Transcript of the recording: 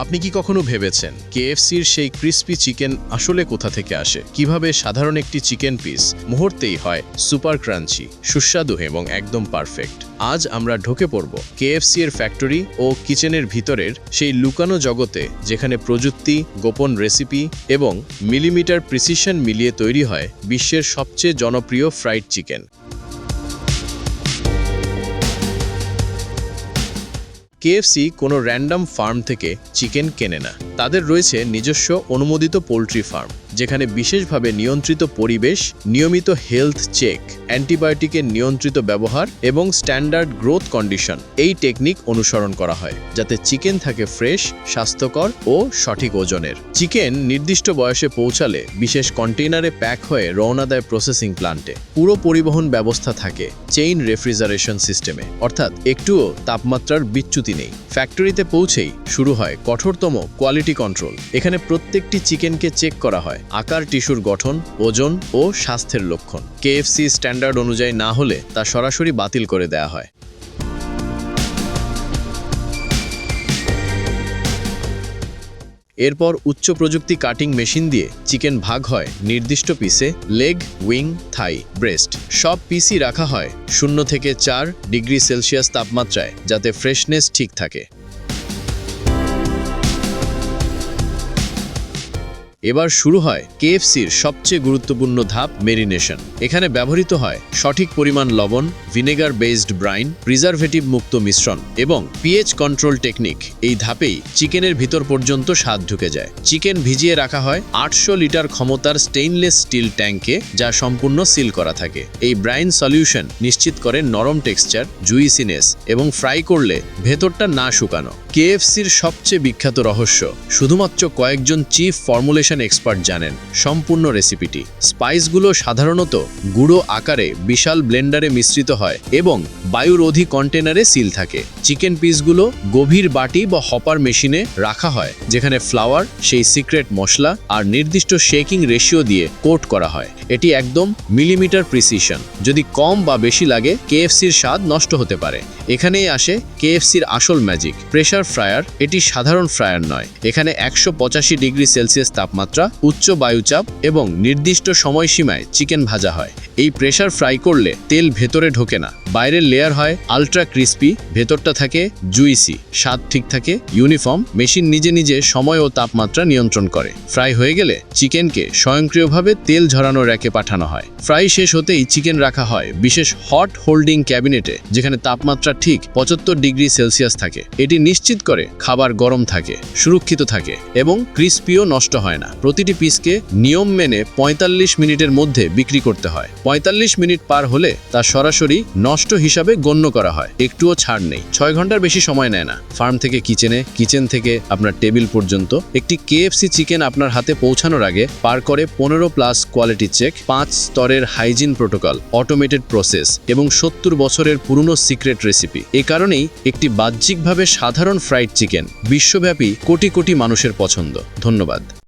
আপনি কি কখনো ভেবেছেন কেএফসির সেই ক্রিস্পি চিকেন আসলে কোথা থেকে আসে? কিভাবে সাধারণ একটি চিকেন পিস মুহূর্তেই হয় সুপার ক্রাঞ্চি, সুস্বাদু এবং একদম পারফেক্ট? আজ আমরা ঢুকে পড়ব কেএফসি এর ফ্যাক্টরি ও কিচেনের ভিতরের সেই লুকানো জগতে, যেখানে প্রযুক্তি, গোপন রেসিপি এবং মিলিমিটার প্রিসিশন মিলিয়ে তৈরি হয় বিশ্বের সবচেয়ে জনপ্রিয় ফ্রাইড চিকেন। কেএফসি কোনো র্যান্ডম ফার্ম থেকে চিকেন কেনে না। তাদের রয়েছে নিজস্ব অনুমোদিত পোল্ট্রি ফার্ম, যেখানে বিশেষভাবে নিয়ন্ত্রিত পরিবেশ, নিয়মিত হেলথ চেক, অ্যান্টিবায়োটিকের নিয়ন্ত্রিত ব্যবহার এবং স্ট্যান্ডার্ড গ্রোথ কন্ডিশন এই টেকনিক অনুসরণ করা হয়, যাতে চিকেন থাকে ফ্রেশ, স্বাস্থ্যকর ও সঠিক ওজনের। চিকেন নির্দিষ্ট বয়সে পৌঁছালে বিশেষ কন্টেইনারে প্যাক হয়ে রওনা দেয় প্রসেসিং প্লান্টে। পুরো পরিবহন ব্যবস্থা থাকে চেইন রেফ্রিজারেশন সিস্টেমে, অর্থাৎ একটুও তাপমাত্রার বিচ্যুতি নেই। ফ্যাক্টরিতে পৌঁছেই শুরু হয় কঠোরতম কোয়ালিটি কন্ট্রোল। এখানে প্রত্যেকটি চিকেনকে চেক করা হয় আকার, টিস্যুর গঠন, ওজন ও স্বাস্থ্যের লক্ষণ। কেএফসি স্ট্যান্ডার্ড অনুযায়ী না হলে তা সরাসরি বাতিল করে দেয়া হয়। এরপর উচ্চ প্রযুক্তি কাটিং মেশিন দিয়ে চিকেন ভাগ হয় নির্দিষ্ট পিসে: লেগ, উইং, থাই, ব্রেস্ট। সব পিসই রাখা হয় 0 থেকে 4 ডিগ্রি সেলসিয়াস তাপমাত্রায়, যাতে ফ্রেশনেস ঠিক থাকে। এবার শুরু হয় কেএফসির সবচেয়ে গুরুত্বপূর্ণ ধাপ, মেরিনেশন। এখানে ব্যবহৃত হয় সঠিক পরিমাণ লবণ, ভিনেগার বেসড ব্রাইন, প্রিজারভেটিভ মুক্ত মিশ্রণ এবং পিএইচ কন্ট্রোল টেকনিক। এই ধাপেই চিকেনের ভিতর পর্যন্ত স্বাদ ঢুকে যায়। চিকেন ভিজিয়ে রাখা হয় 800 লিটার ক্ষমতার স্টেইনলেস স্টিল ট্যাঙ্কে, যা সম্পূর্ণ সিল করা থাকে। এই ব্রাইন সলিউশন নিশ্চিত করে নরম টেক্সচার, জুইসিনেস এবং ফ্রাই করলে ভেতরটা না শুকানো। কেএফসির সবচেয়ে বিখ্যাত রহস্য, শুধুমাত্র কয়েকজন চিফ ফর্মুলেশন এক্সপার্ট জানেন সম্পূর্ণ রেসিপিটি। স্পাইসগুলো সাধারণত গুঁড়ো আকারে বিশাল ব্লেন্ডারে মিশ্রিত হয় এবং বায়ুরোধী কন্টেনারে সিল থাকে। চিকেন পিসগুলো গভীর বাটি বা হপার মেশিনে রাখা হয়, যেখানে ফ্লাওয়ার, সেই সিক্রেট মশলা আর নির্দিষ্ট শেকিং রেশিও দিয়ে কোট করা হয়। এটি একদম মিলিমিটার প্রিসিশন। যদি কম বা বেশি লাগে, কেএফসির স্বাদ নষ্ট হতে পারে। এখানেই আসে কেএফসির আসল ম্যাজিক, প্রেসার ফ্রায়ার। এটি সাধারণ ফ্রায়ার নয়। এখানে 185 ডিগ্রি সেলসিয়াস তাপমাত্রা, উচ্চ বায়ুচাপ এবং নির্দিষ্ট সময়সীমায় চিকেন ভাজা হয়। এই প্রেসার ফ্রাই করলে তেল ভেতরে ঢোকে না, বাইরের লেয়ার হয় আলট্রা ক্রিস্পি, ভেতরটা থাকে জুইসি, স্বাদ ঠিক থাকে ইউনিফর্ম। মেশিন নিজে নিজে সময় ও তাপমাত্রা নিয়ন্ত্রণ করে। ফ্রাই হয়ে গেলে চিকেনকে স্বয়ংক্রিয়ভাবে তেল ঝরানো র্যাকে পাঠানো হয়। ফ্রাই শেষ হতেই চিকেন রাখা হয় বিশেষ হট হোল্ডিং ক্যাবিনেটে, যেখানে তাপমাত্রা ঠিক 75 ডিগ্রি সেলসিয়াস থাকে। এটি নিশ্চিত করে খাবার গরম থাকে, সুরক্ষিত থাকে এবং ক্রিস্পিও নষ্ট হয় না। প্রতিটি পিসকে নিয়ম মেনে 45 মিনিটের মধ্যে বিক্রি করতে হয়। 45 মিনিট পার হলে তা সরাসরি নষ্ট হিসাবে গণ্য করা হয়। একটুও ছাড় নেই। 6 ঘন্টার বেশি সময় নেয় না। ফার্ম থেকে কিচেনে, কিচেন থেকে আপনার টেবিল পর্যন্ত একটি কেএফসি চিকেন আপনার হাতে পৌঁছানোর আগে পার করে 15+ কোয়ালিটি চেক, 5 স্তরের হাইজিন প্রোটোকল, অটোমেটেড প্রসেস এবং 70 বছরের পুরনো সিক্রেট রেসিপি। এ কারণেই একটি বাহ্যিকভাবে সাধারণ ফ্রাইড চিকেন বিশ্বব্যাপী কোটি কোটি মানুষের পছন্দ। ধন্যবাদ।